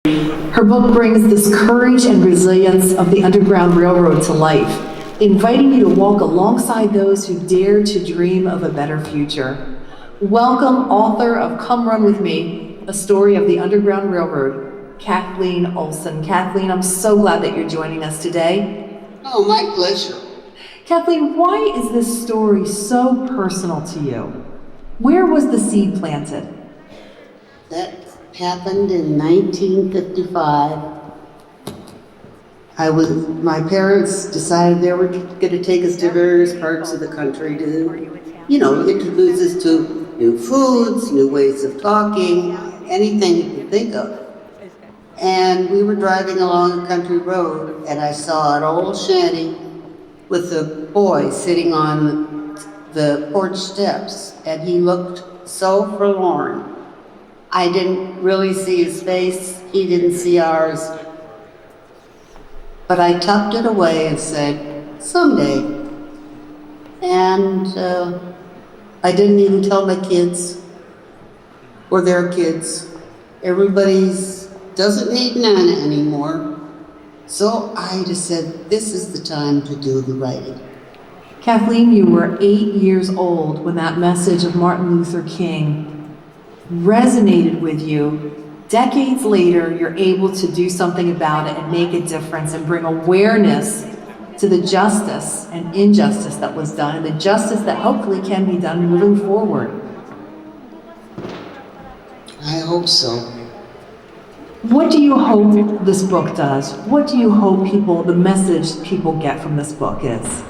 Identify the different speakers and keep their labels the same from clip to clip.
Speaker 1: Her book brings this courage and resilience of the Underground Railroad to life, inviting you to walk alongside those who dare to dream of a better future. Welcome, author of Come Run With Me, a story of the Underground Railroad, Kathleen Olsen. Kathleen, I'm so glad that you're joining us today.
Speaker 2: Oh, my pleasure.
Speaker 1: Kathleen, why is this story so personal to you? Where was the seed planted?
Speaker 2: That happened in 1955. My parents decided they were going to take us to various parts of the country to, introduce us to new foods, new ways of talking, anything you could think of. And we were driving along a country road, and I saw an old shanty with a boy sitting on the porch steps, and he looked so forlorn. I didn't really see his face, he didn't see ours. But I tucked it away and said, someday. And I didn't even tell my kids or their kids. Everybody's doesn't need Nana anymore. So I just said, this is the time to do the writing.
Speaker 1: Kathleen, you were 8 years old when that message of Martin Luther King resonated with you. Decades later, you're able to do something about it and make a difference and bring awareness to the justice and injustice that was done and the justice that hopefully can be done moving forward.
Speaker 2: I hope so.
Speaker 1: What do you hope this book does? What do you hope the message people get from this book is?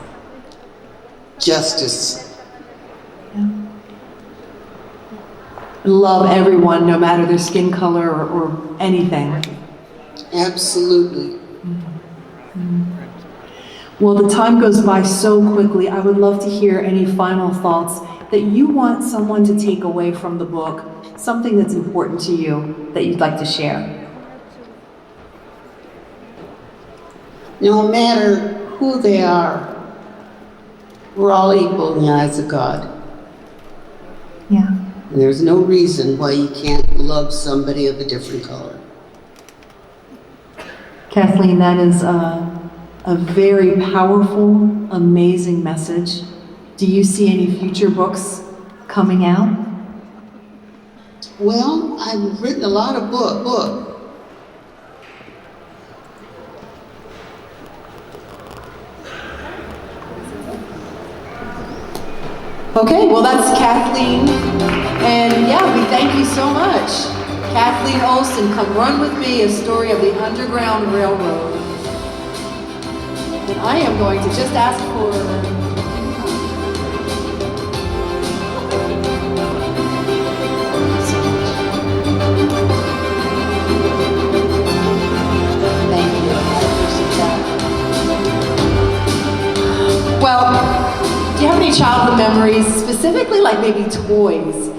Speaker 2: Justice.
Speaker 1: Yeah. Love everyone, no matter their skin color or anything.
Speaker 2: Absolutely.
Speaker 1: Mm-hmm. Well, the time goes by so quickly. I would love to hear any final thoughts that you want someone to take away from the book, something that's important to you that you'd like to share.
Speaker 2: No matter who they are, we're all equal in the eyes of God.
Speaker 1: Yeah.
Speaker 2: And there's no reason why you can't love somebody of a different color.
Speaker 1: Kathleen, that is a very powerful, amazing message. Do you see any future books coming out?
Speaker 2: Well, I've written a lot of books.
Speaker 1: Okay, well that's Kathleen, and yeah, we thank you so much. Kathleen Olsen, Come Run With Me, a story of the Underground Railroad. And I am going to just ask for... Thank you, I appreciate that. Well, do you have any childhood memories, specifically like maybe toys?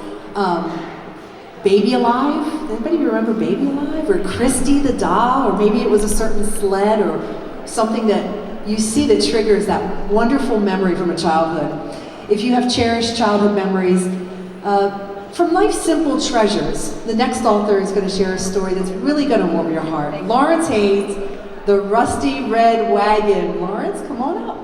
Speaker 1: Baby Alive? Anybody remember Baby Alive? Or Christy the doll? Or maybe it was a certain sled or something that you see that triggers that wonderful memory from a childhood. If you have cherished childhood memories, from Life's Simple Treasures, the next author is going to share a story that's really going to warm your heart. Laurence Haynes, The Rusty Red Wagon. Laurence, come on up.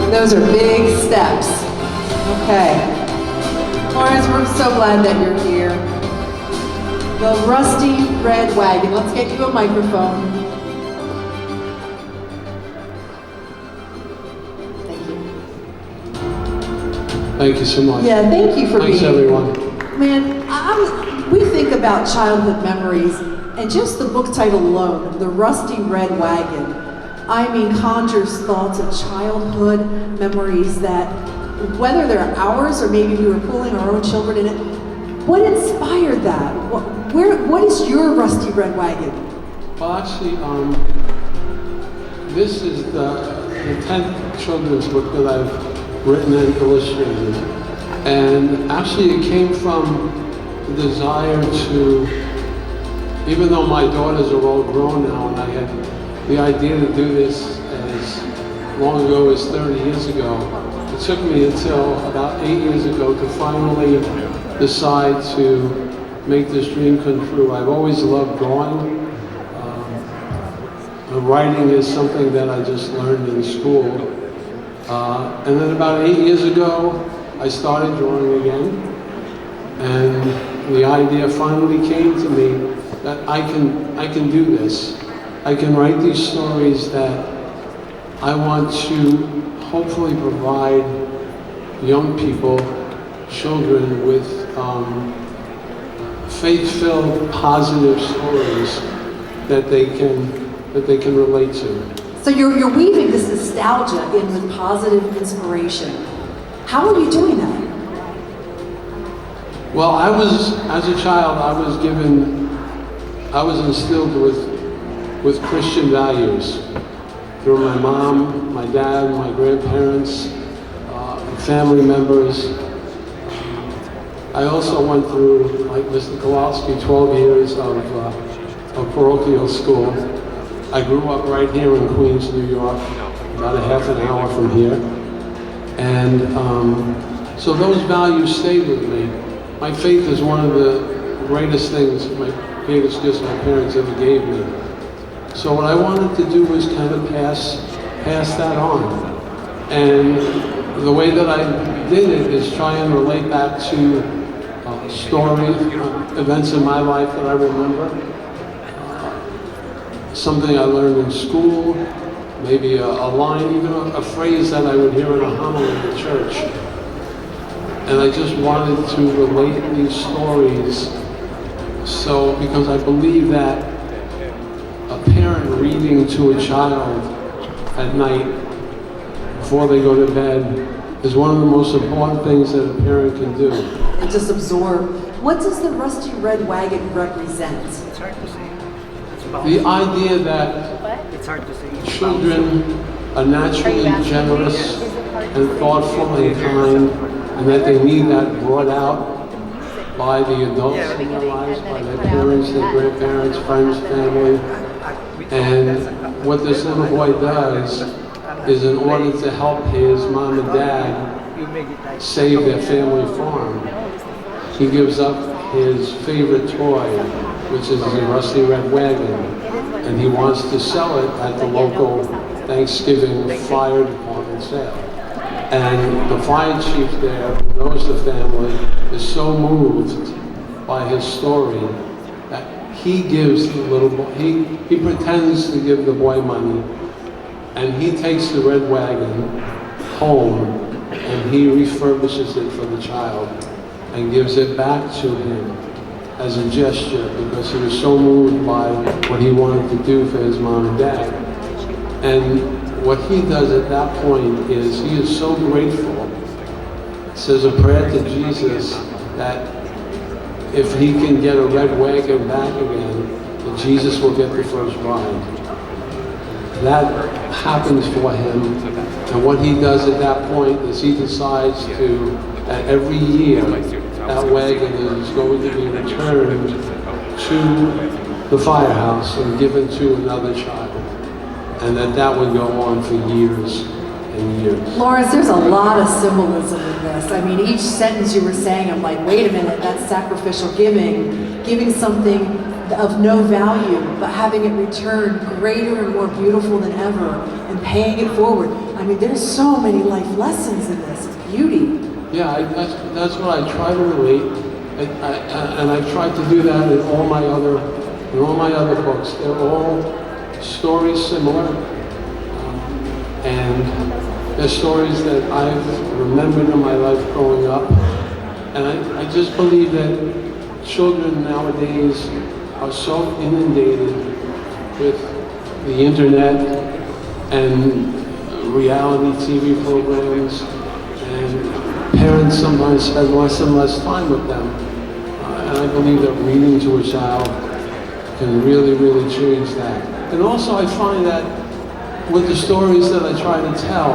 Speaker 1: Those are big steps. Okay. Laurence, we're so glad that you're here. The Rusty Red Wagon. Let's get you a microphone. Thank you.
Speaker 3: Thank you so much.
Speaker 1: Yeah, thank you for
Speaker 3: Thanks,
Speaker 1: being here.
Speaker 3: everyone.
Speaker 1: Man, we think about childhood memories, and just the book title alone, The Rusty Red Wagon, I mean, conjures thoughts of childhood memories that, whether they're ours or maybe we were pulling our own children in it, what inspired that? What is your Rusty Red Wagon?
Speaker 3: Well, actually, this is the 10th children's book that I've written and illustrated. And actually it came from the desire to, even though my daughters are all grown now, and I had the idea to do this as long ago as 30 years ago, it took me until about 8 years ago to finally decide to make this dream come true. I've always loved drawing. Writing is something that I just learned in school. And then about 8 years ago, I started drawing again. And the idea finally came to me that I can do this. I can write these stories that I want to hopefully provide young people, children with faith-filled, positive stories that they can relate to.
Speaker 1: So you're weaving this nostalgia in with positive inspiration. How are you doing that?
Speaker 3: Well, as a child, I was instilled with Christian values through my mom, my dad, my grandparents, family members. I also went through, like Mr. Kowalski, 12 years of parochial school. I grew up right here in Queens, New York, about a half an hour from here. And so those values stayed with me. My faith is one of the greatest things, my greatest gifts my parents ever gave me. So what I wanted to do was kind of pass that on. And the way that I did it is try and relate back to stories, events in my life that I remember. Something I learned in school, maybe a line, even a phrase that I would hear in a homily in the church. And I just wanted to relate these stories. So, because I believe that a parent reading to a child at night before they go to bed is one of the most important things that a parent can do.
Speaker 1: And just absorb. What does the rusty red wagon represent?
Speaker 4: It's hard to say.
Speaker 3: The idea that children are naturally generous and thoughtful and kind, and that they need that brought out by the adults in their lives, by their parents, their grandparents, friends, family. And what this little boy does is, in order to help his mom and dad save their family farm, he gives up his favorite toy, which is a rusty red wagon, and he wants to sell it at the local Thanksgiving fire department sale. And the fire chief there, who knows the family, is so moved by his story that he gives the little boy, he pretends to give the boy money, and he takes the red wagon home and he refurbishes it for the child and gives it back to him as a gesture, because he was so moved by what he wanted to do for his mom and dad. And what he does at that point is he is so grateful, says a prayer to Jesus that if he can get a red wagon back again, that Jesus will get the first bride. That happens for him, and what he does at that point is he decides to, that every year, that wagon is going to be returned to the firehouse and given to another child. And that would go on for years and years.
Speaker 1: Laurence, there's a lot of symbolism in this. I mean, each sentence you were saying, I'm like, wait a minute, that's sacrificial giving something of no value, but having it returned greater and more beautiful than ever, and paying it forward. I mean, there's so many life lessons in this. It's beauty.
Speaker 3: Yeah, that's what I try to relate, and I try to do that in all my other books. They're all stories similar, and they're stories that I've remembered in my life growing up. And I just believe that children nowadays are so inundated with the internet and reality TV programs, and parents sometimes spend less and less time with them. And I believe that reading to a child can really, really change that. And also I find that with the stories that I try to tell,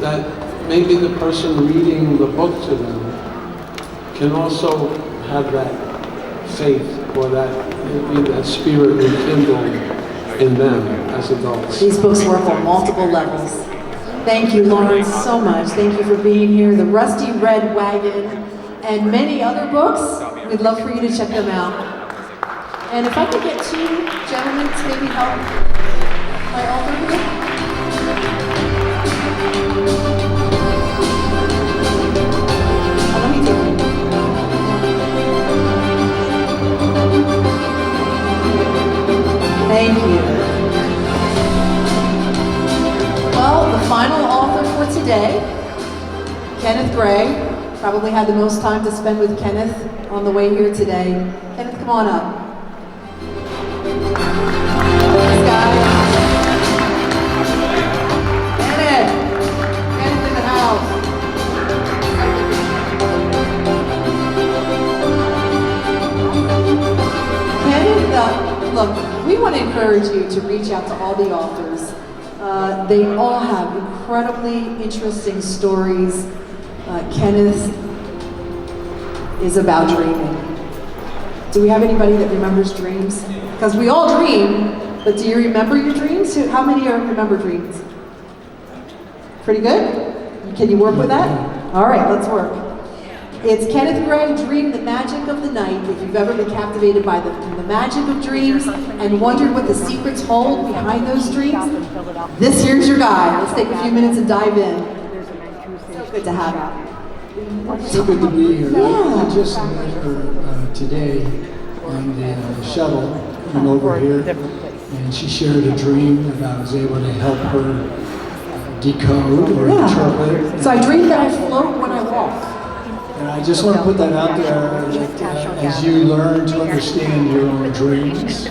Speaker 3: that maybe the person reading the book to them can also have that faith or that spirit rekindled in them as adults.
Speaker 1: These books work on multiple levels. Thank you, Laurence, so much. Thank you for being here. The Rusty Red Wagon and many other books. We'd love for you to check them out. And if I could get two gentlemen to maybe help my author here. Let me do it. Thank you. Well, the final author for today, Kenneth Gray. Probably had the most time to spend with Kenneth on the way here today. Kenneth, come on up. This guy. Kenneth! Kenneth in the house. Kenneth, look, we want to encourage you to reach out to all the authors. They all have incredibly interesting stories. Kenneth is about dreaming. Do we have anybody that remembers dreams? Because we all dream, but do you remember your dreams? How many remember dreams? Pretty good? Can you work with that? All right, let's work. It's Kenneth Gray, Dream the Magic of the Night. If you've ever been captivated by the magic of dreams and wondered what the secrets hold behind those dreams, this here's your guy. Let's take a few minutes and dive in. So good to have you.
Speaker 4: So good to be here.
Speaker 1: Yeah.
Speaker 4: I just met her today on the shuttle coming over here, and she shared a dream that I was able to help her decode or interpret.
Speaker 1: So I dream that I float when I walk.
Speaker 4: And I just want to put that out there as you learn to understand your own dreams.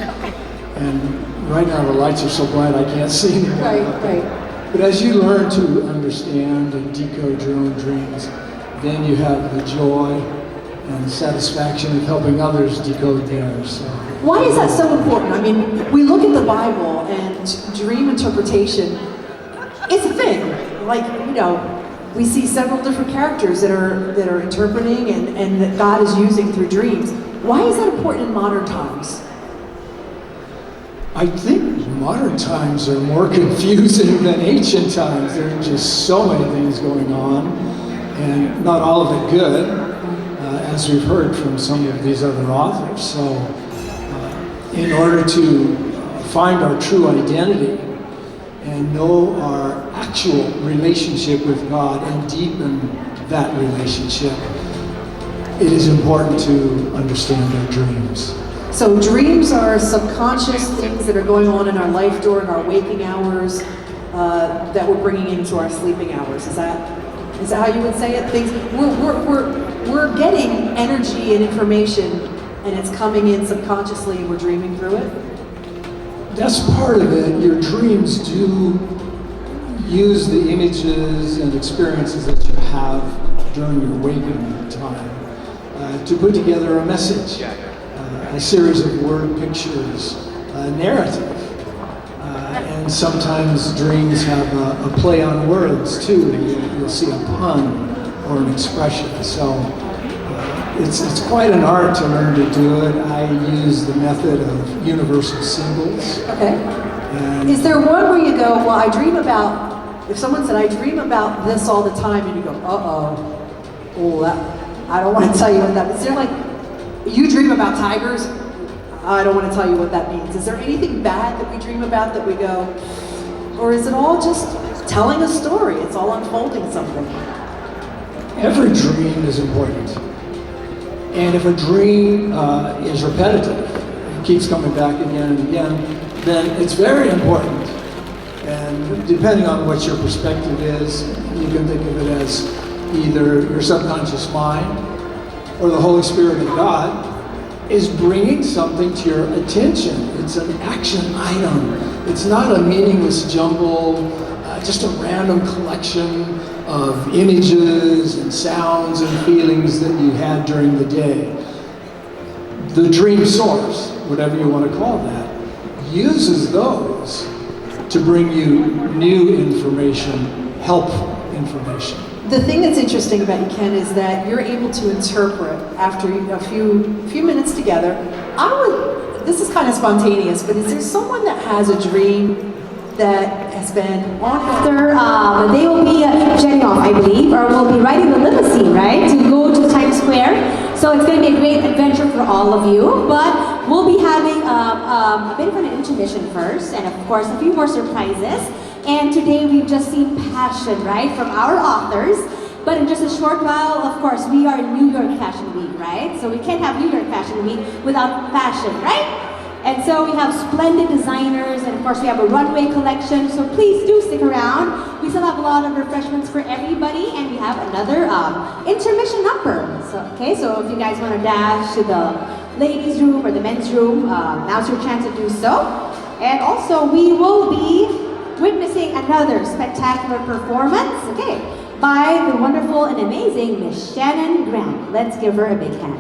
Speaker 4: And right now the lights are so bright I can't see anything.
Speaker 1: Right.
Speaker 4: But as you learn to understand and decode your own dreams, then you have the joy and satisfaction of helping others decode theirs. So.
Speaker 1: Why is that so important? I mean, we look at the Bible and dream interpretation, it's a thing. Like, you know, we see several different characters that are interpreting and that God is using through dreams. Why is that important in modern times?
Speaker 4: I think modern times are more confusing than ancient times. There are just so many things going on, and not all of it good, as we've heard from some of these other authors. So in order to find our true identity and know our actual relationship with God and deepen that relationship, it is important to understand our dreams.
Speaker 1: So dreams are subconscious things that are going on in our life during our waking hours that we're bringing into our sleeping hours. Is that how you would say it? Things we're getting energy and information, and it's coming in subconsciously, and we're dreaming through it.
Speaker 4: That's part of it. Your dreams do use the images and experiences that you have during your waking time to put together a message, a series of word pictures, a narrative. And sometimes dreams have a play on words too. You'll see a pun or an expression. So it's quite an art to learn to do it. I use the method of universal symbols.
Speaker 1: Okay.
Speaker 4: And
Speaker 1: is there one where you go, well, I dream about, if someone said, I dream about this all the time, and you go, I don't want to tell you what that means. Is there like, you dream about tigers? I don't want to tell you what that means. Is there anything bad that we dream about that we go, or is it all just telling a story? It's all unfolding something.
Speaker 4: every dream is important. And if a dream is repetitive, it keeps coming back again and again, then it's very important. And depending on what your perspective is, you can think of it as either your subconscious mind or the Holy Spirit of God is bringing something to your attention. It's an action item. It's not a meaningless jumble, just a random collection of images and sounds and feelings that you had during the day. The dream source, whatever you want to call that, uses those to bring you new information, help information.
Speaker 1: The thing that's interesting about you, Ken, is that you're able to interpret after a few minutes together. This is kind of spontaneous, but is there someone that has a dream that has been on
Speaker 5: They will be jetting off, I believe, or will be riding the limousine, right, to go to Times Square. So it's going to be a great adventure for all of you. But we'll be having a bit of an intermission first, and of course a few more surprises. And today we've just seen passion, right, from our authors. But in just a short while, of course, we are in New York Fashion Week, right? So we can't have New York Fashion Week without fashion, right? And so we have splendid designers, and of course we have a runway collection, so please do stick around. We still have a lot of refreshments for everybody, and we have another intermission number. So if you guys want to dash to the ladies' room or the men's room, now's your chance to do so. And also we will be witnessing another spectacular performance, by the wonderful and amazing Miss Shannon Grant. Let's give her a big hand.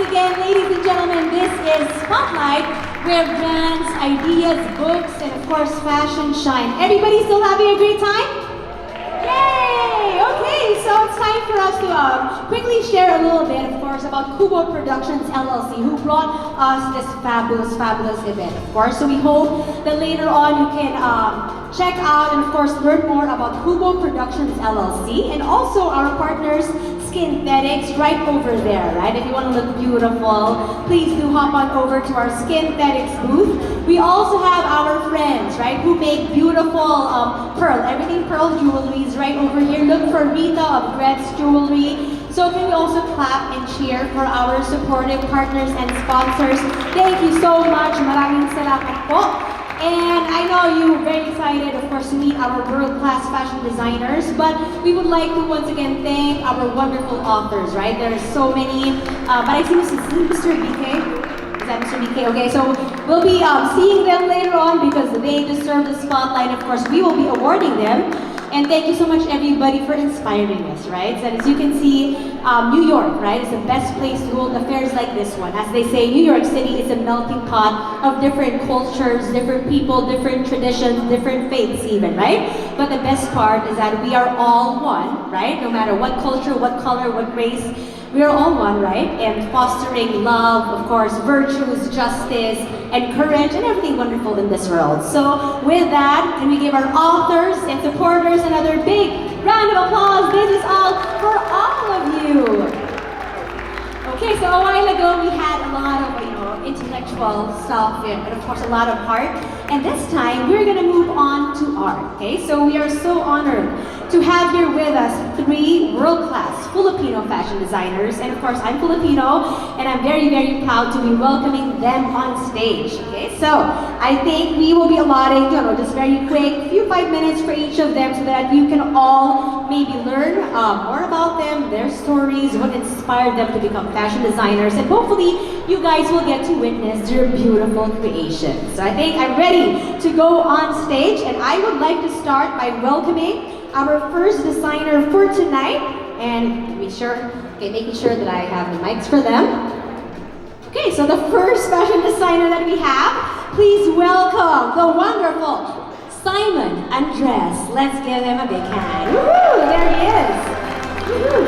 Speaker 5: again, ladies and gentlemen, this is Spotlight, where brands, ideas, books, and of course fashion shine. Everybody still having a great time? Yay! Okay, so it's time for us to quickly share a little bit, of course, about Kubo Productions LLC, who brought us this fabulous event, of course. So we hope that later on you can check out and, of course, learn more about Kubo Productions LLC and also our partners, Skinthetics, right over there, right? If you want to look beautiful, please do hop on over to our Skinthetics booth. We also have our friends, right, who make beautiful pearl, everything pearl jewelry is right over here. Look for Rita of Gret's Jewelry. So can we also clap and cheer for our supportive partners and sponsors? Thank you so much. Maraming salamat po. And I know you're very excited, of course, to meet our world-class fashion designers, but we would like to once again thank our wonderful authors, right? There are so many, but I see Mr. BK. Is that Mr. BK? Okay, so we'll be seeing them later on because they deserve the spotlight. Of course, we will be awarding them. And thank you so much, everybody, for inspiring us, right? So as you can see, New York, right, is the best place to hold affairs like this one. As they say, New York City is a melting pot of different cultures, different people, different traditions, different faiths even, right? But the best part is that we are all one, right? No matter what culture, what color, what race, we are all one, right? And fostering love, of course, virtues, justice, and courage, and everything wonderful in this world. So with that, can we give our authors and supporters another big round of applause? This is all for all of you. Okay, so a while ago we had a lot of, intellectual stuff and of course a lot of art. And this time we're gonna move on to art. Okay, so we are so honored to have here with us 3 world-class Filipino fashion designers. And of course, I'm Filipino, and I'm very, very proud to be welcoming them on stage. Okay, so I think we will be allotting, just very quick, few 5 minutes for each of them so that you can all maybe learn more about them, their stories, what inspired them to become fashion designers, and hopefully you guys will get to witness their beautiful creations. So I think I'm ready to go on stage, and I would like to start by welcoming our first designer for tonight, and making sure that I have the mics for them. Okay, so the first fashion designer that we have, please welcome the wonderful Simoun Andres. Let's give him a big hand. Woo, there he is. Woo.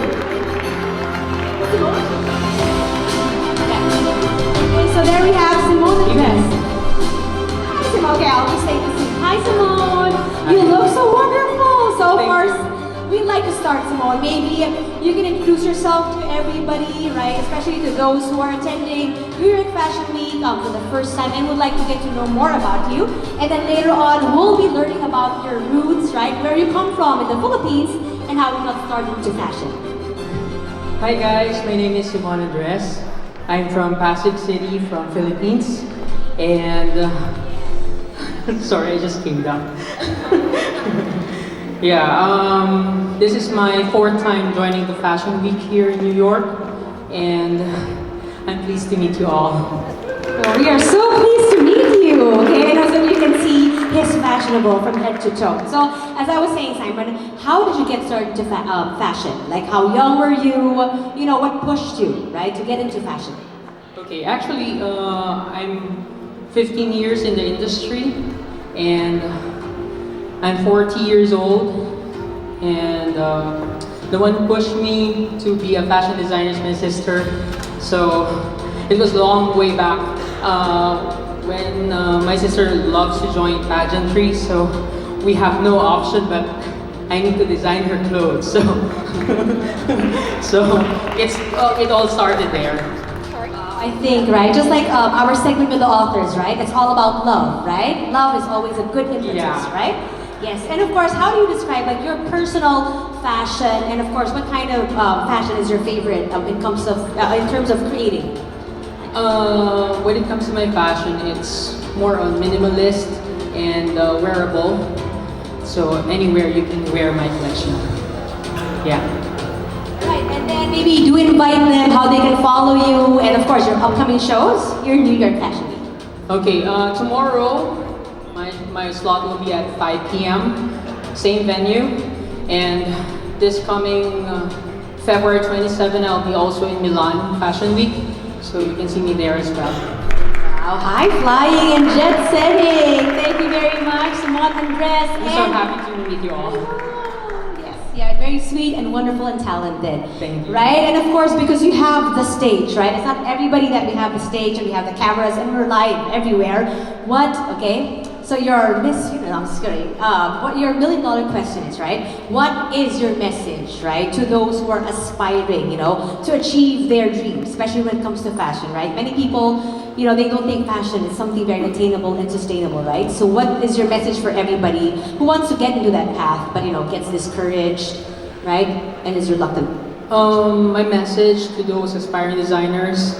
Speaker 5: Okay, so there we have Simoun Andres. Hi, Simoun. Okay, I'll just say this. Hi, Simoun. You look so wonderful. So of course, we'd like to start, Simoun. Maybe you can introduce yourself to everybody, right? Especially to those who are attending New York Fashion Week for the first time and would like to get to know more about you. And then later on, we'll be learning about your roots, right? Where you come from in the Philippines and how you got started into fashion.
Speaker 6: Hi guys, my name is Shima Shyna. I'm from Pasig City, from Philippines. And sorry, I just came down. Yeah, this is my 4th time joining the Fashion Week here in New York, and I'm pleased to meet you all.
Speaker 5: Well, we are so pleased to meet you, okay? And as you can see, he's fashionable from head to toe. So, as I was saying, Simoun, how did you get started to fashion? Like, how young were you? What pushed you, right, to get into fashion?
Speaker 6: Okay, actually, I'm 15 years in the industry, and I'm 40 years old, and the one who pushed me to be a fashion designer is my sister. So it was a long way back when my sister loves to join pageantry, so we have no option but I need to design her clothes. So it all started there.
Speaker 5: I think, right, just like our segment with the authors, right? It's all about love, right? Love is always a good impetus, right? Yes, and of course, how do you describe like your personal fashion, and of course, what kind of fashion is your favorite in terms of creating?
Speaker 6: When it comes to my fashion, it's more on minimalist and wearable. So anywhere you can wear my collection. Yeah.
Speaker 5: Right, and then maybe do invite them how they can follow you, and of course, your upcoming shows, your New York Fashion Week.
Speaker 6: Okay, tomorrow. My slot will be at 5 p.m., same venue, and this coming February 27, I'll be also in Milan Fashion Week. So you can see me there as well.
Speaker 5: Wow, high flying and jet setting. Thank you very much, Simoun, Andres,
Speaker 6: I'm so happy to meet you all.
Speaker 5: Yes, yeah, very sweet and wonderful and talented.
Speaker 6: Thank you.
Speaker 5: Right, and of course, because you have the stage, right? It's not everybody that we have the stage and we have the cameras and we're live everywhere. Okay? So your I'm just kidding. What your $1 million question is, right? What is your message, right, to those who are aspiring, to achieve their dreams, especially when it comes to fashion, right? Many people, they don't think fashion is something very attainable and sustainable, right? So what is your message for everybody who wants to get into that path, but gets discouraged, right, and is reluctant?
Speaker 6: My message to those aspiring designers: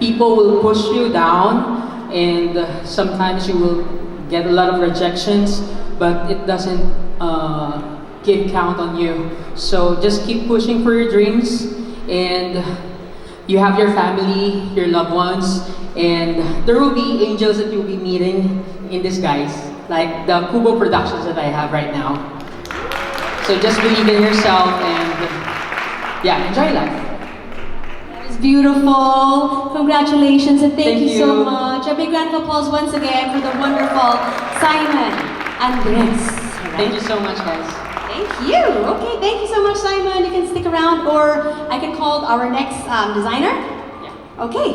Speaker 6: people will push you down. And sometimes you will get a lot of rejections, but it doesn't give count on you. So just keep pushing for your dreams, and you have your family, your loved ones, and there will be angels that you'll be meeting in disguise, like the Kubo productions that I have right now. So just believe in yourself and enjoy life.
Speaker 5: Beautiful. Congratulations and thank you so
Speaker 6: you.
Speaker 5: much. A big round of applause once again for the wonderful Simon Andres.
Speaker 6: Thank you so much, guys.
Speaker 5: Thank you. Okay, thank you so much, Simon. You can stick around, or I can call our next designer.
Speaker 6: Yeah.
Speaker 5: Okay.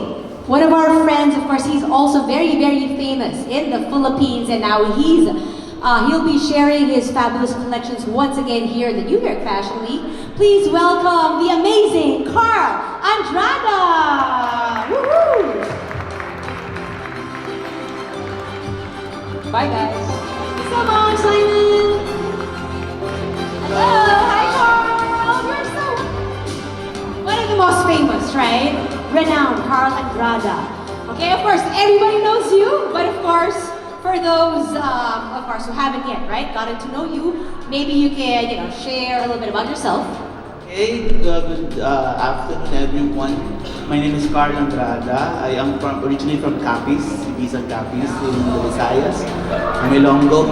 Speaker 5: One of our friends, of course, he's also very, very famous in the Philippines, and now he'll be sharing his fabulous collections once again here in the New York Fashion Week. Please welcome the amazing Carl Andrada! Woohoo!
Speaker 6: Bye, guys.
Speaker 5: Thank you so much, Simon! Hello! Hi, Carl! You're so... one of the most famous, right? Renowned Carl Andrada. Okay, of course, everybody knows you, but of course, for those, of course, who haven't yet, right, gotten to know you, maybe you can, share a little bit about yourself.
Speaker 7: Hey, good afternoon, everyone. My name is Carl Andrada. I am originally from Capiz, Ibiza Capiz in the Visayas. I'm Ilonggo,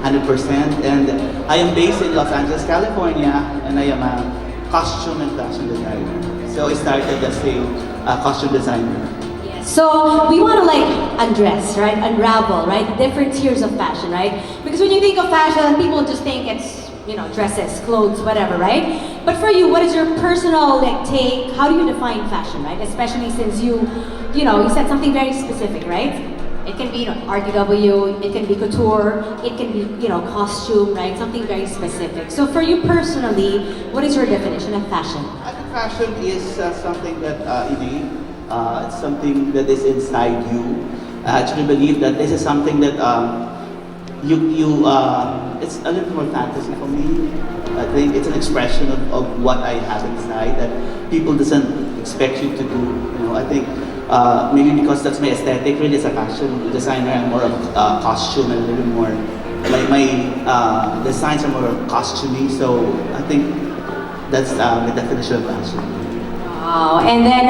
Speaker 7: 100%, and I am based in Los Angeles, California, and I am a costume and fashion designer. So I started as a costume designer.
Speaker 5: So we want to undress, right? Unravel, right? Different tiers of fashion, right? Because when you think of fashion, people just think it's, dresses, clothes, whatever, right? But for you, what is your personal take? How do you define fashion, right? Especially since you said something very specific, right? It can be RDW, it can be couture, it can be costume, right? Something very specific. So for you personally, what is your definition of fashion?
Speaker 7: I think fashion is something that it's something that is inside you. I actually believe that this is something that it's a little more fantasy for me. I think it's an expression of what I have inside that people doesn't expect you to do. I think maybe because that's my aesthetic. Really, as a fashion designer, I'm more of costume and a little more. My designs are more costumey. So I think that's the definition of fashion.
Speaker 5: Wow. And then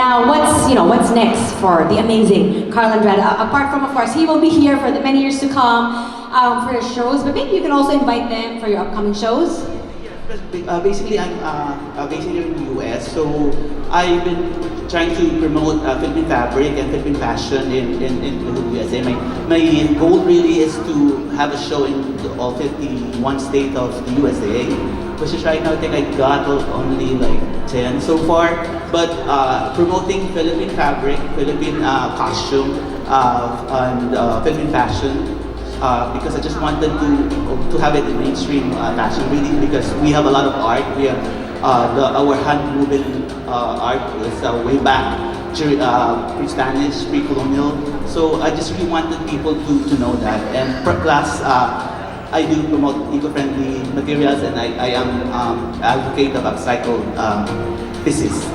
Speaker 5: what's next for the amazing Carl Andrada? Apart from, of course, he will be here for the many years to come for his shows, but maybe you can also invite them for your upcoming shows.
Speaker 7: Basically, I'm based here in the US, so I've been trying to promote Philippine fabric and Philippine fashion in the USA. My goal really is to have a show in all 51 states of the USA, which is right now I think I got only 10 so far. But promoting Philippine fabric, Philippine costume, and Philippine fashion. Because I just wanted to have it in mainstream fashion, really, because we have a lot of art. We have our hand-woven art is way back, pre-Spanish, pre-colonial. So I just really wanted people to know that. And plus, I do promote eco-friendly materials, and I am advocate of upcycled pieces.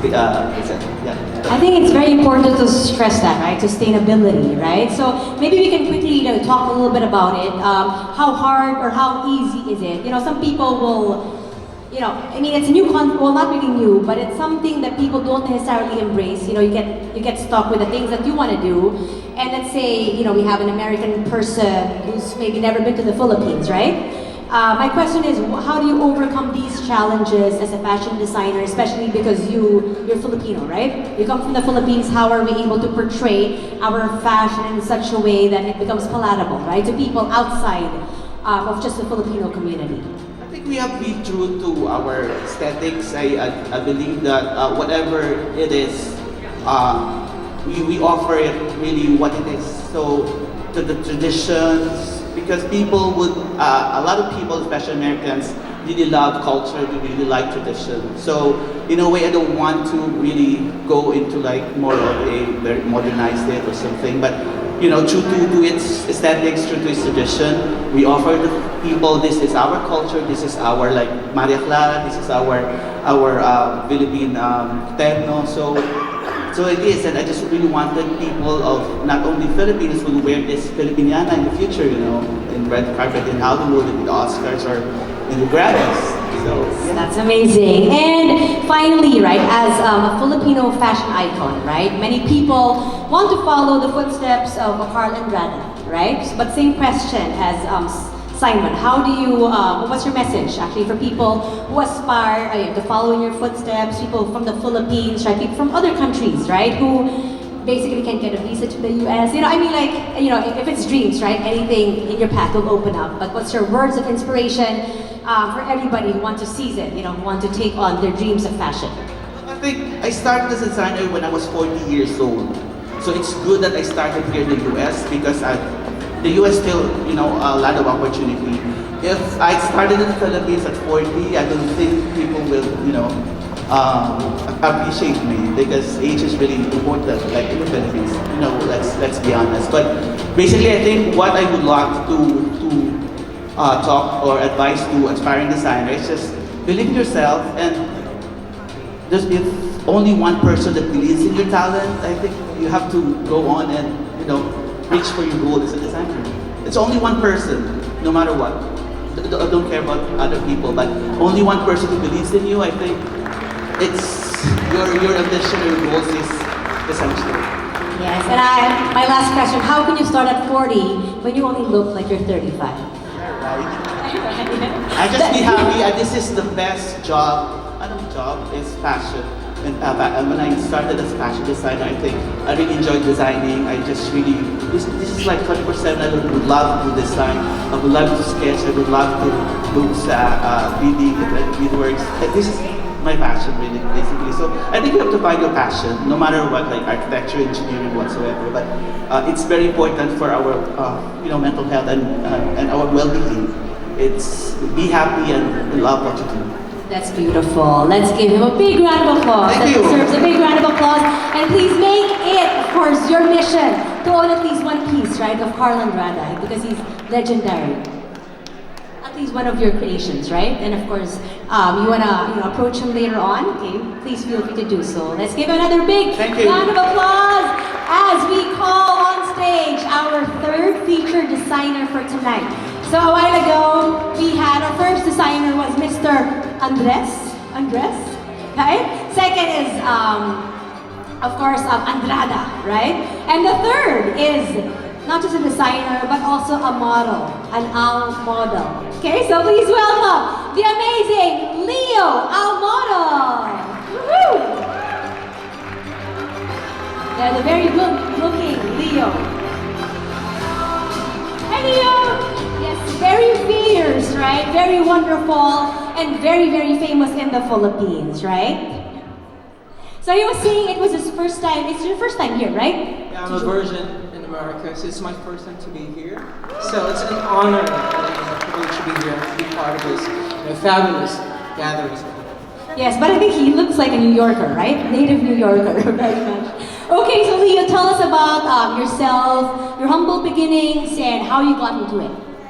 Speaker 5: I think it's very important to stress that, right? Sustainability, right? So maybe we can quickly talk a little bit about it. How hard or how easy is it? Some people will, it's a new well, not really new, but it's something that people don't necessarily embrace. You get stuck with the things that you want to do. And let's say, we have an American person who's maybe never been to the Philippines, right? My question is, how do you overcome these challenges as a fashion designer, especially because you're Filipino, right? You come from the Philippines. How are we able to portray our fashion in such a way that it becomes palatable, right, to people outside of just the Filipino community?
Speaker 7: I think we have to be true to our aesthetics. I believe that whatever it is, we offer it really what it is. So the traditions, because people would, a lot of people, especially Americans, really love culture, they really like tradition. So in a way, I don't want to really go into like more of a very modernized it or something, but you know, true to its aesthetics, true to its tradition, we offer the people, this is our culture, this is our like Maria Clara, this is our Philippine techno. So it is, and I just really wanted people of not only Filipinos who wear this Filipiniana in the future, you know, in red carpet in Hollywood, in the Oscars, or in the Grammys. So yeah.
Speaker 5: That's amazing. And finally, right, as a Filipino fashion icon, right, many people want to follow the footsteps of Carl Andrada, right? But same question as Simon, how do you, what's your message actually for people who aspire to follow in your footsteps, people from the Philippines, right, people from other countries, right, who basically can't get a visa to the US, you know, I mean like, you know, if it's dreams, right, anything in your path will open up, but what's your words of inspiration for everybody who want to seize it, you know, who want to take on their dreams of fashion?
Speaker 7: I think I started as a designer when I was 40 years old. So it's good that I started here in the US because the US still, you know, a lot of opportunity. If I started in the Philippines at 40, I don't think people will, you know, appreciate me because age is really important, like in the Philippines. You know, let's be honest. But basically, I think what I would like to talk or advise to aspiring designers is just believe in yourself, and just if only one person that believes in your talent, I think you have to go on and, you know, reach for your goal as a designer. It's only one person, no matter what. I don't care about other people, but only one person who believes in you, I think it's your ambition, your goals is essential.
Speaker 5: Yes, and my last question, how can you start at 40 when you only look like you're 35?
Speaker 7: Right? I just be happy, and this is the best job. Anong job is fashion. And when I started as a fashion designer, I think I really enjoyed designing. I just really, this is like 24/7. I would love to design. I would love to sketch. I would love to do beadworks. This is my passion, really, basically. So I think you have to find your passion, no matter what, like architecture, engineering, whatsoever. But it's very important for our, you know, mental health and our well-being. It's be happy and love what you do.
Speaker 5: That's beautiful. Let's give him a big round of applause.
Speaker 7: Thank you.
Speaker 5: That deserves a big round of applause. And please make it, of course, your mission to own at least one piece, right, of Carl Andrada, because he's legendary. At least one of your creations, right? And of course, you wanna approach him later on. Okay, please feel free to do so. Let's give another big round of applause as we call on stage our third featured designer for tonight. So a while ago, we had our first designer was Mr. Andres, right? Second is, of course, Andrada, right? And the third is not just a designer, but also a model, an Almodal. Okay, so please welcome the amazing Leo Almodal. Woohoo! They're the very good looking Leo. Hi, Leo! Yes, very fierce, right? Very wonderful and very, very famous in the Philippines, right? So he was saying it was his first time. It's your first time here, right?
Speaker 8: Yeah, I'm a virgin in America, so it's my first time to be here. So it's an honor and a privilege to be here and to be part of this fabulous gathering.
Speaker 5: Yes, but I think he looks like a New Yorker, right? Native New Yorker, very much. Okay, so Leo, tell us about yourself, your humble beginnings, and how you got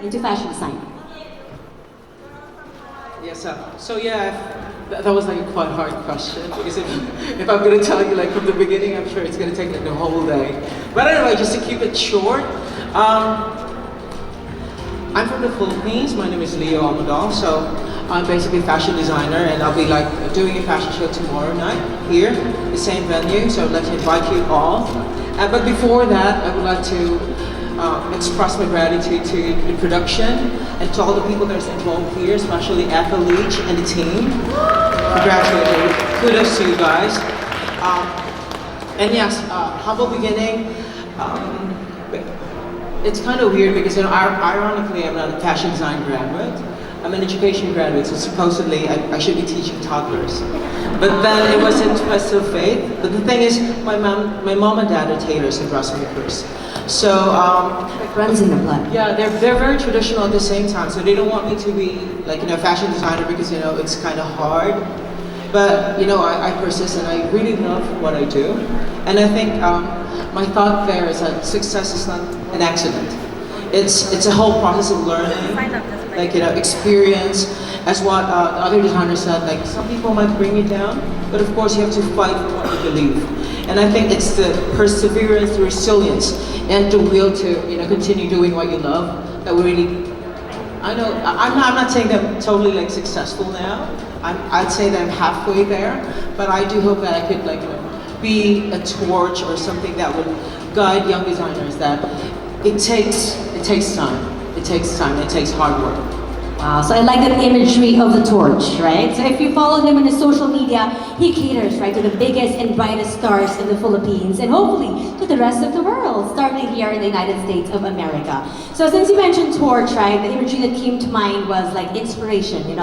Speaker 5: into fashion design.
Speaker 8: Yes, so yeah, that was like a quite hard question because if I'm going to tell you like from the beginning, I'm sure it's going to take like the whole day. But anyway, just to keep it short, I'm from the Philippines. My name is Leo Almodal, so I'm basically a fashion designer, and I'll be like doing a fashion show tomorrow night here, the same venue. So I'd like to invite you all. But before that, I would like to express my gratitude to the production and to all the people that are involved here, especially Ethel Leach and the team. Congratulations. Kudos to you guys. And yes, humble beginning. It's kind of weird because, ironically, I'm not a fashion design graduate. I'm an education graduate, so supposedly I should be teaching toddlers. But then it was a twist of fate. But the thing is, my mom and dad are tailors and dressmakers. So
Speaker 5: It runs in the blood.
Speaker 8: yeah, they're very traditional at the same time. So they don't want me to be like a fashion designer because it's kind of hard. But I persist and I really love what I do. And I think my thought there is that success is not an accident. It's a whole process of learning, experience. As what the other designer said, like some people might bring you down, but of course you have to fight for what you believe. And I think it's the perseverance, the resilience, and the will to continue doing what you love that will really. I know I'm not saying that I'm totally successful now. I'd say that I'm halfway there, but I do hope that I could be a torch or something that would guide young designers. That it takes time. It takes time. It takes hard work.
Speaker 5: Wow, so I like that imagery of the torch, right? So if you follow him on his social media, he caters, right, to the biggest and brightest stars in the Philippines and hopefully to the rest of the world, starting here in the United States of America. So since you mentioned torch, right, the imagery that came to mind was inspiration, a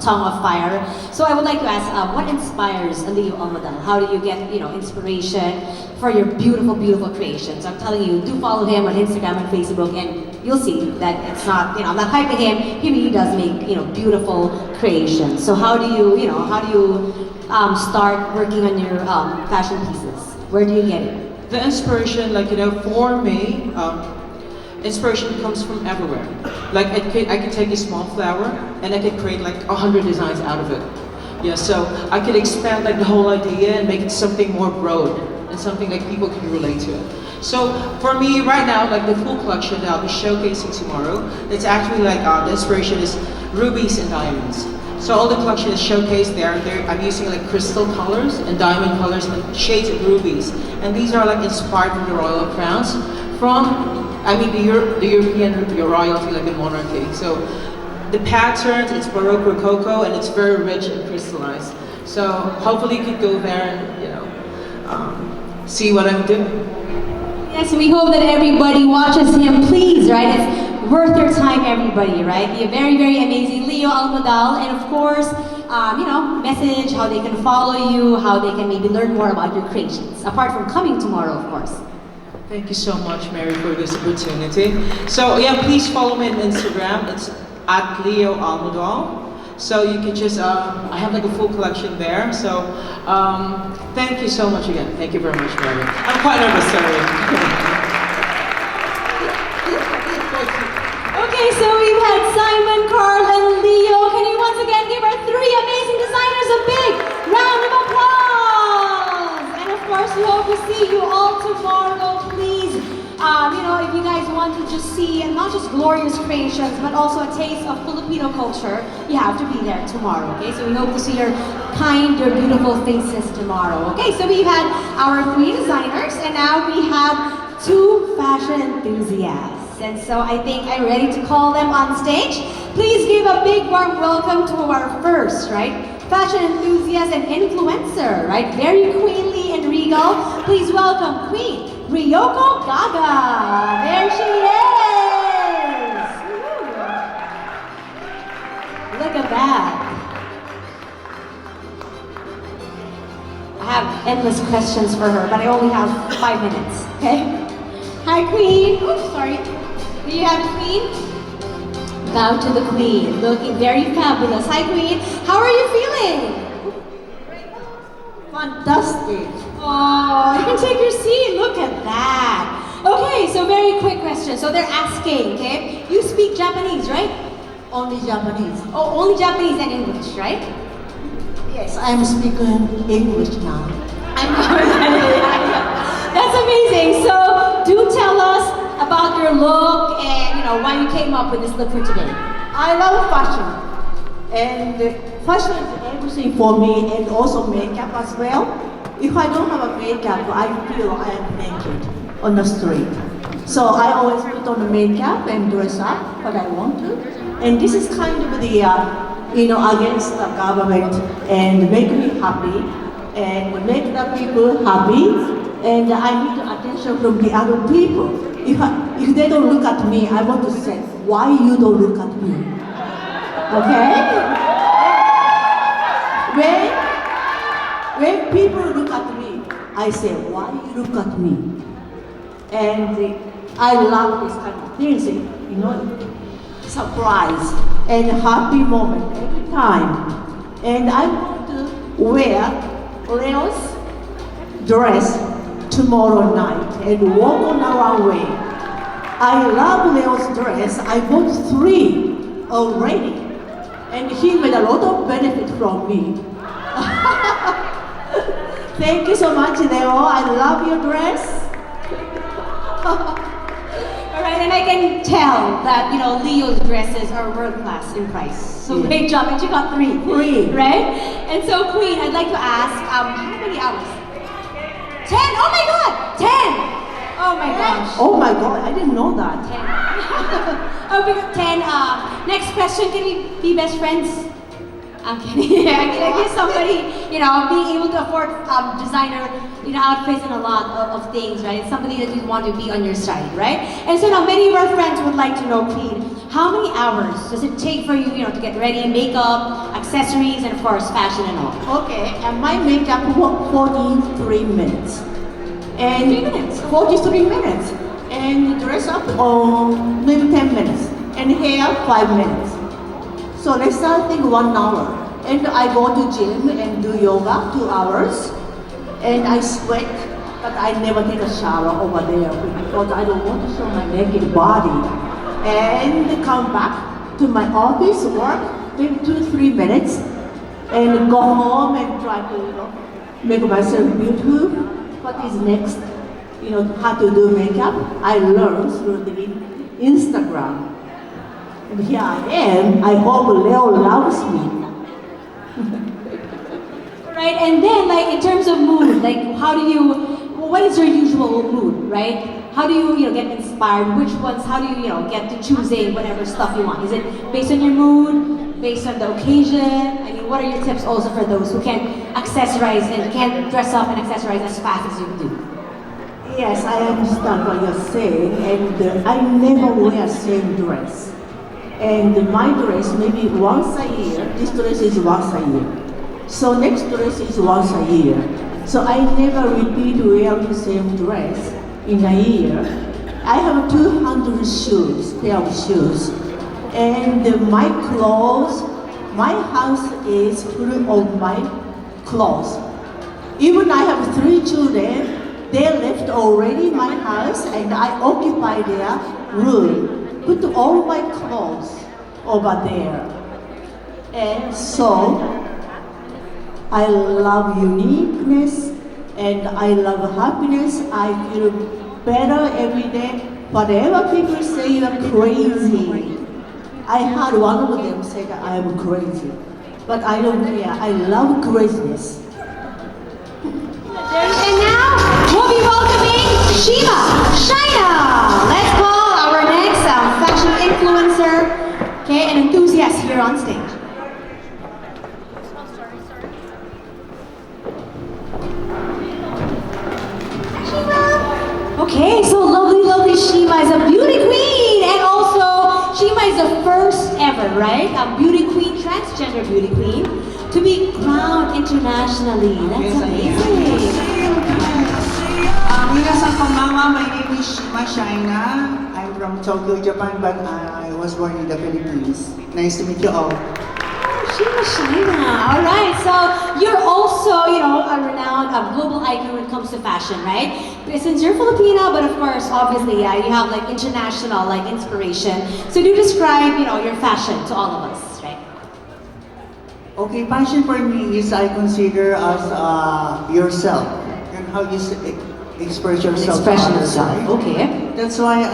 Speaker 5: tongue of fire. So I would like to ask, what inspires Leo Almodal? How do you get, inspiration for your beautiful, beautiful creations? I'm telling you, do follow him on Instagram and Facebook, and you'll see that it's not, I'm not hyping him. He really does make, beautiful creations. So how do you, start working on your fashion pieces? Where do you get it?
Speaker 8: The inspiration, for me, inspiration comes from everywhere. I could take a small flower and I could create 100 designs out of it. Yeah, so I could expand the whole idea and make it something more broad and something people can relate to it. So for me right now, the full collection that I'll be showcasing tomorrow, it's actually the inspiration is rubies and diamonds. So all the collection is showcased there. I'm using crystal colors and diamond colors and shades of rubies. And these are inspired from the royal crowns, the European royalty, the monarchy. So the patterns, it's Baroque Rococo, and it's very rich and crystallized. So hopefully you could go there and see what I'm doing.
Speaker 5: Yes, we hope that everybody watches him, please, right? It's worth your time, everybody, right? Be a very, very amazing Leo Almodal, and of course, message how they can follow you, how they can maybe learn more about your creations, apart from coming tomorrow, of course.
Speaker 8: Thank you so much, Mary, for this opportunity. So yeah, please follow me on Instagram. It's at Leo Almodal. So you can just, I have a full collection there. So thank you so much again. Thank you very much, Mary. I'm quite nervous, sorry.
Speaker 5: Okay, so we've had Simon, Carl, and Leo. Can you once again give our three amazing designers a big round of applause? And of course, we hope to see you all tomorrow, please. If you guys want to just see, and not just glorious creations, but also a taste of Filipino culture, you have to be there tomorrow, okay? So we hope to see your your beautiful faces tomorrow. Okay, so we've had our three designers, and now we have two fashion enthusiasts. And so I think I'm ready to call them on stage. Please give a big warm welcome to our first, fashion enthusiast and influencer, very queenly and regal. Please welcome Queen Ryoko Gaga. There she is. Look at that. I have endless questions for her, but I only have 5 minutes, okay? Hi, Queen. Oops, sorry. Do you have a Queen? Bow to the Queen, looking very fabulous. Hi, Queen. How are you feeling? Fantastic. Oh, you can take your seat. Look at that. Okay, so very quick question. So they're asking, okay? You speak Japanese, right?
Speaker 9: Only Japanese.
Speaker 5: Oh, only Japanese and English, right?
Speaker 9: Yes, I'm speaking English now.
Speaker 5: That's amazing. So do tell us about your look and why you came up with this look for today.
Speaker 9: I love fashion. And fashion is everything for me, and also makeup as well. If I don't have a makeup, I feel I am naked on the street. So I always put on the makeup and dress up what I want to. And this is kind of the, against the government and make me happy and make the people happy. And I need attention from the other people. If they don't look at me, I want to say, why you don't look at me? Okay? When people look at me, I say, why you look at me? And I love this kind of things, surprise and happy moment every time. And I want to wear Leo's dress tomorrow night and walk on the runway. I love Leo's dress. I bought 3 already. And he made a lot of benefit from me. Thank you so much, Leo. I love your dress.
Speaker 5: All right, and I can tell that, Leo's dresses are world-class in price. So great job, and you got 3.
Speaker 9: 3.
Speaker 5: Right? And so, Queen, I'd like to ask, how many hours? 10! Oh my God! 10! Oh my gosh.
Speaker 9: Oh my God, I didn't know that.
Speaker 5: 10. Oh, we got 10. Next question, can we be best friends? I'm kidding. I guess somebody, being able to afford designer, outfits and a lot of things, right? It's somebody that you want to be on your side, right? And so now many of our friends would like to know, Queen, how many hours does it take for you, to get ready, makeup, accessories, and of course, fashion and all?
Speaker 9: Okay, and my makeup 43 minutes. And
Speaker 5: 3 minutes.
Speaker 9: 43 minutes. And dress up, maybe 10 minutes. And hair, 5 minutes. So let's start, I think, 1 hour. And I go to gym and do yoga, 2 hours. And I sweat, but I never take a shower over there because I don't want to show my naked body. And come back to my office, work, maybe 2-3 minutes. And go home and try to, make myself beautiful. What is next? How to do makeup. I learned through the Instagram. And here I am. I hope Leo loves me.
Speaker 5: Right, and then in terms of mood, what is your usual mood, right? How do you, get inspired? Which ones, how do you, get to choosing whatever stuff you want? Is it based on your mood, based on the occasion? I mean, what are your tips also for those who can't accessorize and can't dress up and accessorize as fast as you do?
Speaker 9: Yes, I understand what you're saying, and I never wear same dress. And my dress, maybe once a year, this dress is once a year. So next dress is once a year. So I never repeat wearing the same dress in a year. I have 200 pair of shoes. And my clothes, my house is full of my clothes. Even I have 3 children, they left already my house and I occupy their room. Put all my clothes over there. And so, I love uniqueness and I love happiness. I feel better every day. Whatever people say you're crazy. I heard one of them say that I am crazy. But I don't care. I love craziness.
Speaker 5: And now, we'll be welcoming Shima Shyna. Let's call our next fashion influencer, an enthusiast here on stage. Okay, so lovely Shima is a beauty queen, and also Shima is the first ever, right? A beauty queen, transgender beauty queen, to be crowned internationally. That's amazing.
Speaker 10: Minasan konbanwa, my name is Shima Shyna. I'm from Tokyo, Japan, but I was born in the Philippines. Nice to meet you all.
Speaker 5: Shima Shyna. All right, so you're also, a renowned global icon when it comes to fashion, right? Since you're Filipina, but of course, obviously, you have international inspiration. So do describe, your fashion to all of us, right?
Speaker 10: Okay, fashion for me is I consider as yourself and how you express yourself.
Speaker 5: Expression yourself. Okay.
Speaker 10: That's why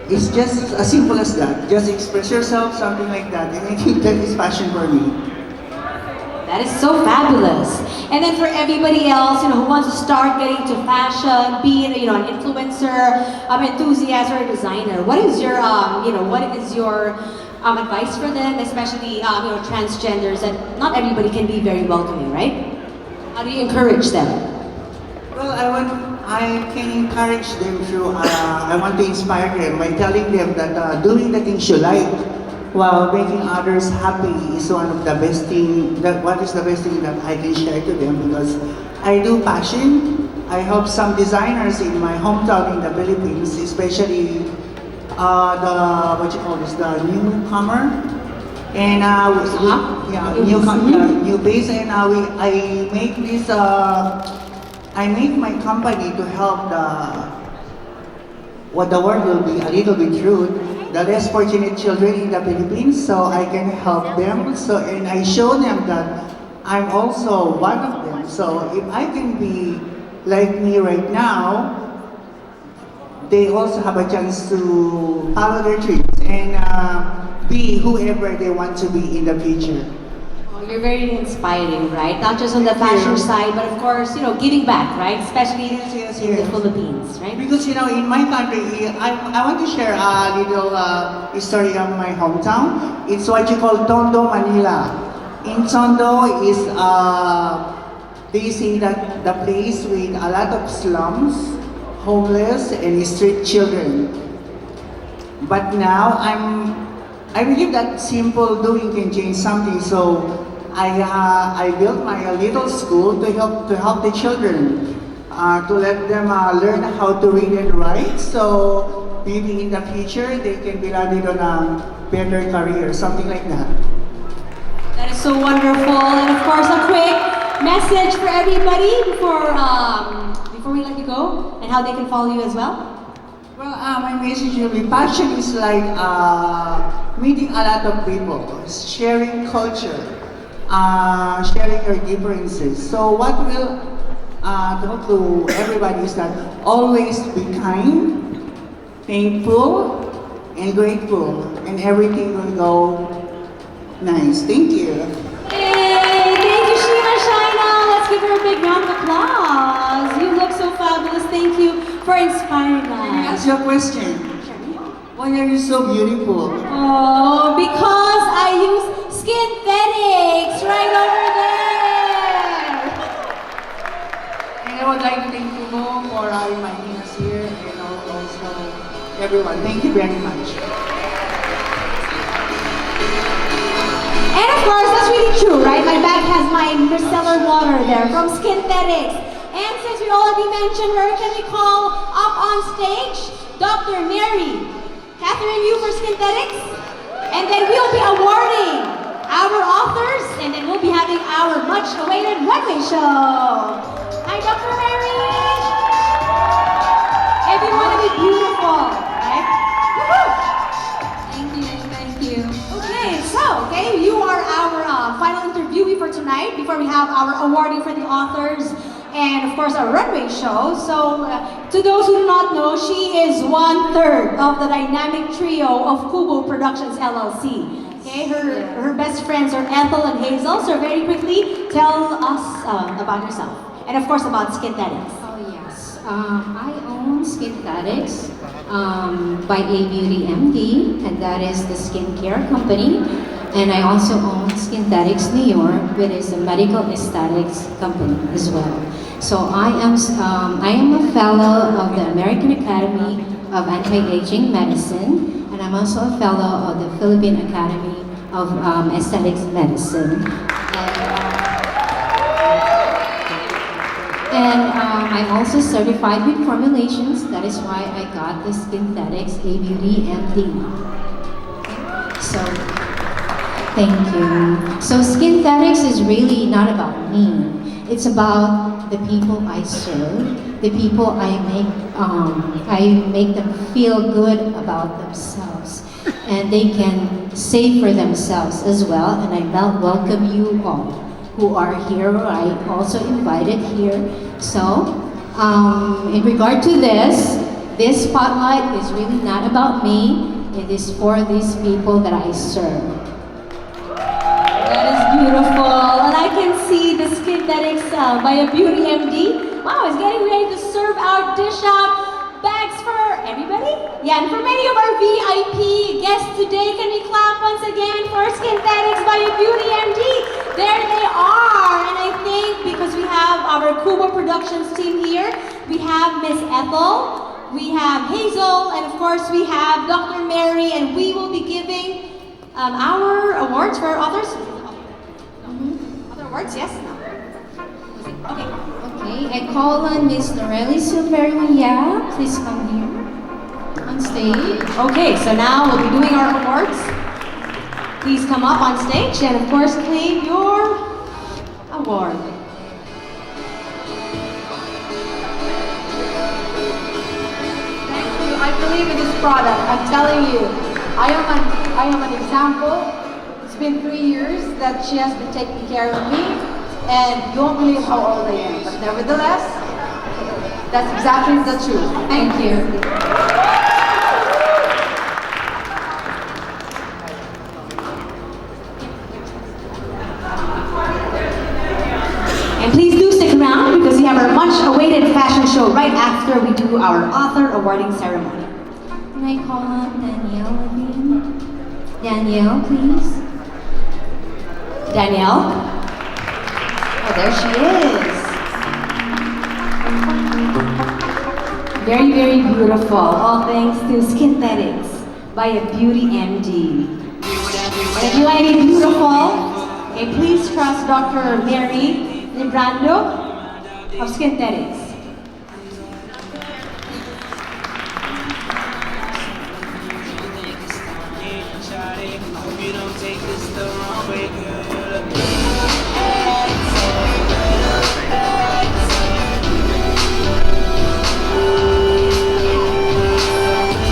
Speaker 10: it's just as simple as that. Just express yourself, something like that. And I think that is fashion for me.
Speaker 5: That is so fabulous. And then for everybody else, who wants to start getting into fashion, being, an influencer, enthusiast, or a designer, what is your, advice for them, especially, transgenders, and not everybody can be very welcoming, right? How do you encourage them?
Speaker 10: Well, I can encourage them through, I want to inspire them by telling them that doing the things you like while making others happy is one of the best thing, what is the best thing that I can share to them, because I do fashion. I help some designers in my hometown in the Philippines, especially the newcomer. And new base, and I make this. I make my company to help what the world will be a little bit rude, the less fortunate children in the Philippines, so I can help them. So, and I show them that I'm also one of them. So if I can be like me right now, they also have a chance to follow their dreams and be whoever they want to be in the future.
Speaker 5: You're very inspiring, right? Not just on the fashion side, but of course, giving back, right? Especially in the Philippines, right?
Speaker 10: Because, in my country, I want to share a little story of my hometown. It's what you call Tondo, Manila. In Tondo is, they say that the place with a lot of slums, homeless, and street children. But now, I believe that simple doing can change something. So I built my little school to help the children, to let them learn how to read and write. So maybe in the future they can be landed on a better career, something like that.
Speaker 5: That is so wonderful. And of course, a quick message for everybody before we let you go, and how they can follow you as well.
Speaker 10: Well, my message will be passion is like meeting a lot of people, sharing culture, sharing your differences. So what will tell to everybody is that always be kind, thankful, and grateful, and everything will go nice. Thank you.
Speaker 5: Hey, thank you, Shima Shyna. Let's give her a big round of applause. You look so fabulous. Thank you for inspiring us.
Speaker 10: Let me ask you a question. Why are you so beautiful?
Speaker 5: Oh, because I use Skinthetics right over there.
Speaker 10: And I would like to thank you for inviting us here, and also everyone. Thank you very much.
Speaker 5: And of course, that's really true, right? My bag has my micellar water there from Skinthetics. And since we already mentioned her, can we call up on stage Dr. Mary Catherine Yu for Skinthetics? And then we'll be awarding our authors, and then we'll be having our much-awaited runway show. Hi, Dr. Mary! Everyone will be beautiful, right? Woohoo!
Speaker 11: Thank you.
Speaker 5: Okay, you are our final interviewee for tonight before we have our awarding for the authors and of course our runway show. So to those who do not know, she is 1/3 of the dynamic trio of Kubo Productions LLC. Okay, her best friends are Ethel and Hazel. So very quickly, tell us about yourself and of course about Skinthetics.
Speaker 11: Oh yes, I own Skinthetics by A Beauty MD, and that is the skincare company. And I also own Skinthetics New York, which is a medical aesthetics company as well. So I am a fellow of the American Academy of Anti-Aging Medicine, and I'm also a fellow of the Philippine Academy of Aesthetics Medicine. And I'm also certified with formulations. That is why I got the Skinthetics A Beauty MD. So, thank you. So Skinthetics is really not about me. It's about the people I serve, the people I make them feel good about themselves, and they can say for themselves as well. And I welcome you all who are here. I also invited here. So, in regard to this spotlight is really not about me. It is for these people that I serve.
Speaker 5: That is beautiful, and I can by a beauty MD. Wow, it's getting ready to serve out, dish out bags for everybody. Yeah, and for many of our VIP guests today, can we clap once again for Skinthetics by a beauty MD? There they are. And I think because we have our Kubo Productions team here, we have Miss Ethel, we have Hazel, and of course we have Dr. Mary, and we will be giving our awards for authors. Other awards, yes? No. Okay.
Speaker 11: Okay, I call on Miss Norelli Silveria. Please come here on stage.
Speaker 5: Okay, so now we'll be doing our awards. Please come up on stage and of course claim your award.
Speaker 12: Thank you. I believe in this product. I'm telling you, I am an example. It's been 3 years that she has been taking care of me, and you won't believe how old I am. But nevertheless, that's exactly the truth. Thank you.
Speaker 5: And please do stick around because we have our much-awaited fashion show right after we do our author awarding ceremony.
Speaker 11: Can I call on Danielle Levine? Danielle, please.
Speaker 5: Danielle? Oh, there she is. Very, very beautiful. All thanks to Skinthetics by a beauty MD. And if you like to be beautiful, okay, please trust Dr. Mary Librando of Skinthetics.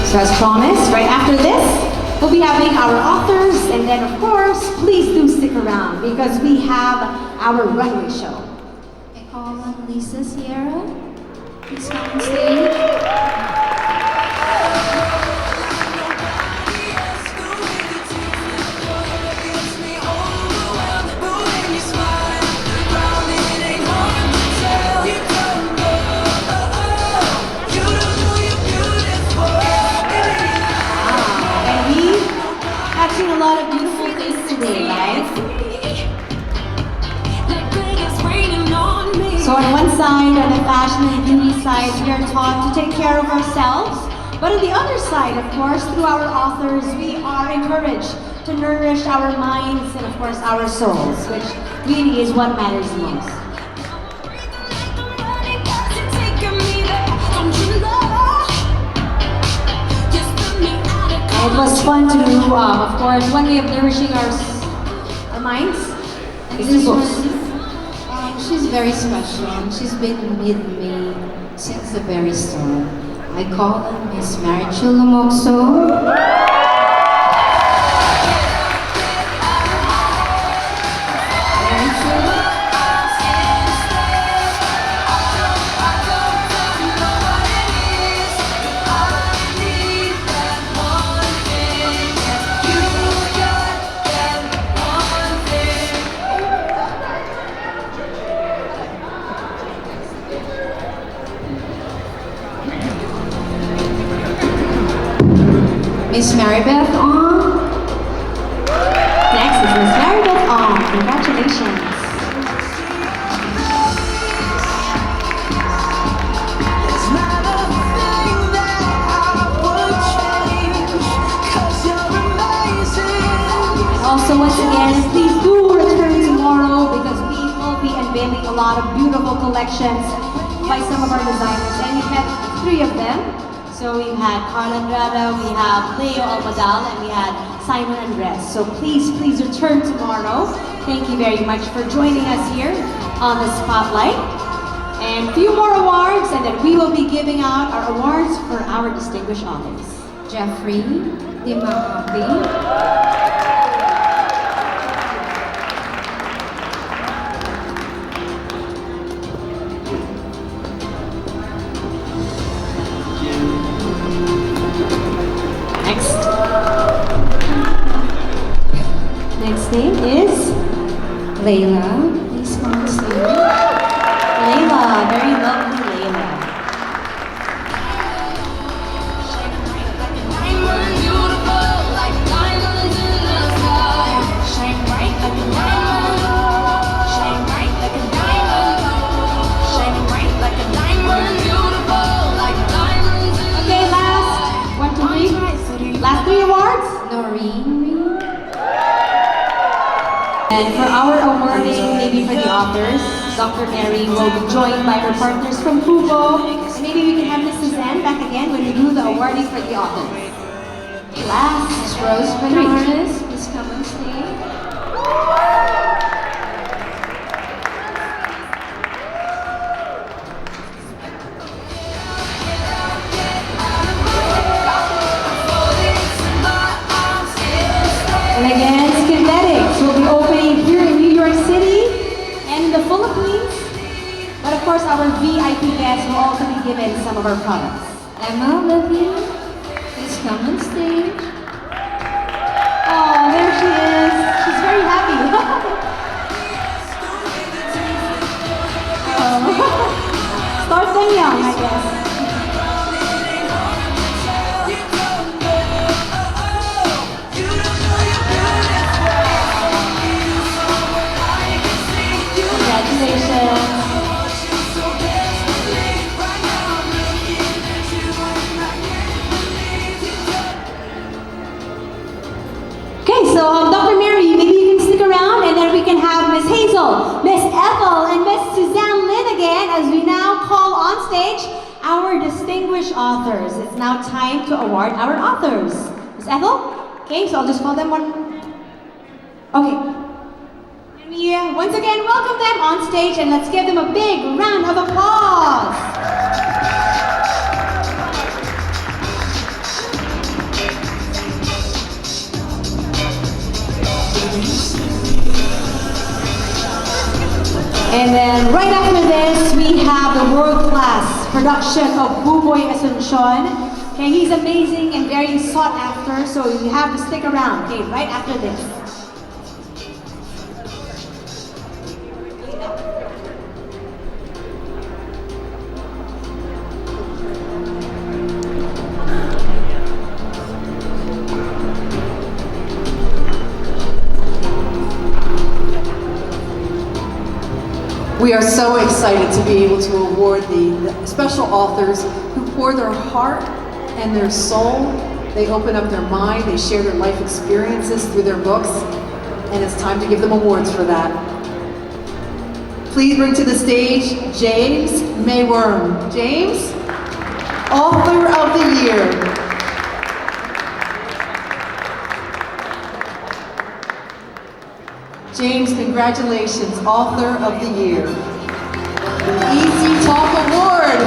Speaker 5: So as promised, right after this, we'll be having our authors, and then of course, please do stick around because we have our runway show.
Speaker 11: I call on Lisa Sierra. Please come on stage.
Speaker 5: Seen a lot of beautiful things today, guys. So on one side, on the fashion and beauty side, we are taught to take care of ourselves. But on the other side, of course, through our authors, we are encouraged to nourish our minds and of course our souls, which really is what matters most. It was fun to do, of course, one way of nourishing our minds is through books.
Speaker 11: She's very special. She's been with me since the very start. I call her Miss Marichula Mokso. Miss Maribeth on.
Speaker 5: Next is Miss Maribeth on. Congratulations. And also, once again, please do return tomorrow because we will be unveiling a lot of beautiful collections by some of our designers. And we've had 3 of them. So we've had Andrada, we have Almodal, and we had Simoun and Rest. So please return tomorrow. Thank you very much for joining us here on the Spotlight. And a few more awards, and then we will be giving out our awards for our distinguished authors.
Speaker 11: Jeffrey Dimahapi.
Speaker 5: Next name is
Speaker 11: Layla. Please come on stage.
Speaker 5: And for our awarding, maybe for the authors, Dr. Mary will be joined by her partners from Kubo. And maybe we can have Miss Suzanne back again when we do the awarding for the authors. Last,
Speaker 11: Miss Rose Banaras, please come on stage.
Speaker 5: and again, Skinthetics will be opening here in New York City and in the Philippines. But of course, our VIP guests will also be given some of our products.
Speaker 11: Emma Levine, please come on stage.
Speaker 5: Oh, there she is. She's very happy. Oh. Start them young, I guess. Congratulations. Okay, so Dr. Mary, maybe you can stick around and then we can have Miss Hazel, Miss Ethel, and Miss Suzanne Lin again as we now call on stage our distinguished authors. It's now time to award our authors. Miss Ethel? Okay, so I'll just call them one. Okay. And we once again welcome them on stage and let's give them a big round of applause. And then right after this, we have the world-class production of Buboy Asuncion. Okay, he's amazing and very sought after, so you have to stick around, okay, right after this.
Speaker 1: We are so excited to be able to award the special authors who pour their heart and their soul. They open up their mind, they share their life experiences through their books, and it's time to give them awards for that. Please bring to the stage James Mayworm. James, Author of the Year. James, congratulations, Author of the Year. The Easy Talk Award.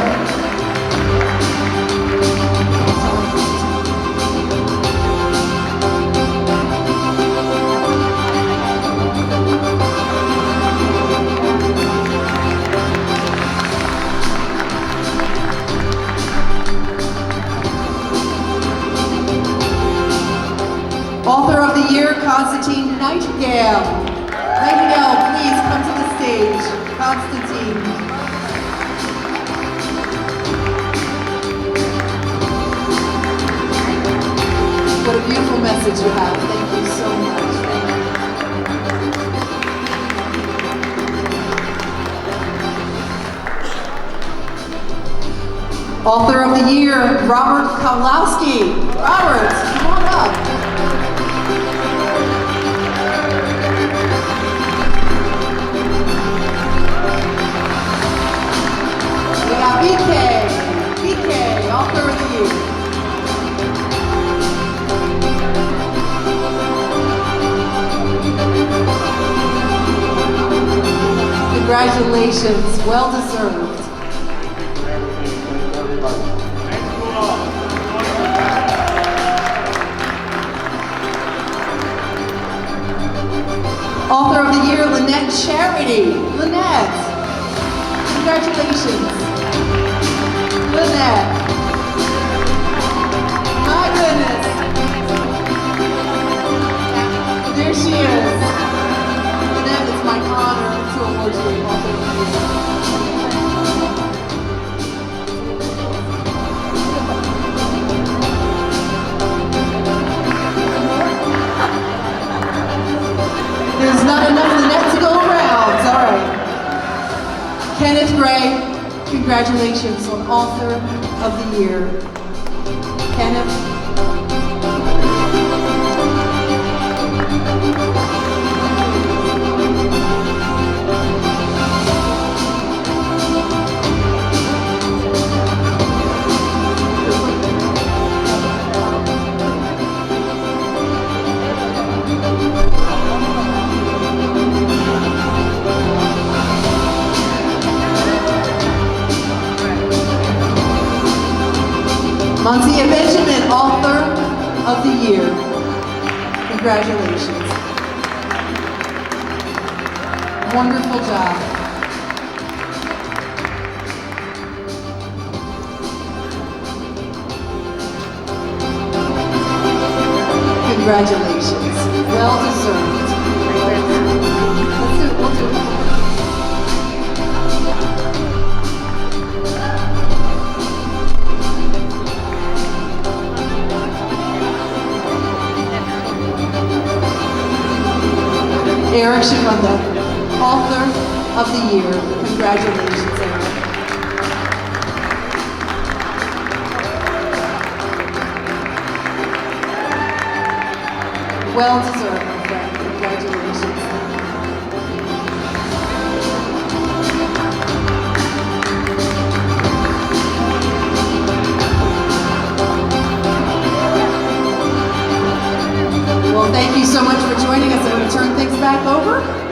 Speaker 1: Author of the Year, Constantine Nightingale. Nightingale, please come to the stage. Constantine. What a beautiful message you have. Thank you so much. Thank you. Author of the Year, Robert Kowalski. Robert, come on up. BK, Author of the Year. Congratulations, well deserved. Author of the Year, Lynette Charity. Lynette, congratulations. Lynette. My goodness. There she is. Lynette, it's my honor to award you Author of the Year. There's not enough Lynette to go around. All right. Kenneth Gray. Congratulations on Author of the Year. Kenneth. Monsieur Benjamin, Author of the Year. Congratulations. Wonderful job. Congratulations. Well deserved. Let's do it. We'll do it. Eric Shimunda, Author of the Year. Congratulations, Eric. Well deserved, my friend. Congratulations. Well, thank you so much for joining us. I'm going to turn things back over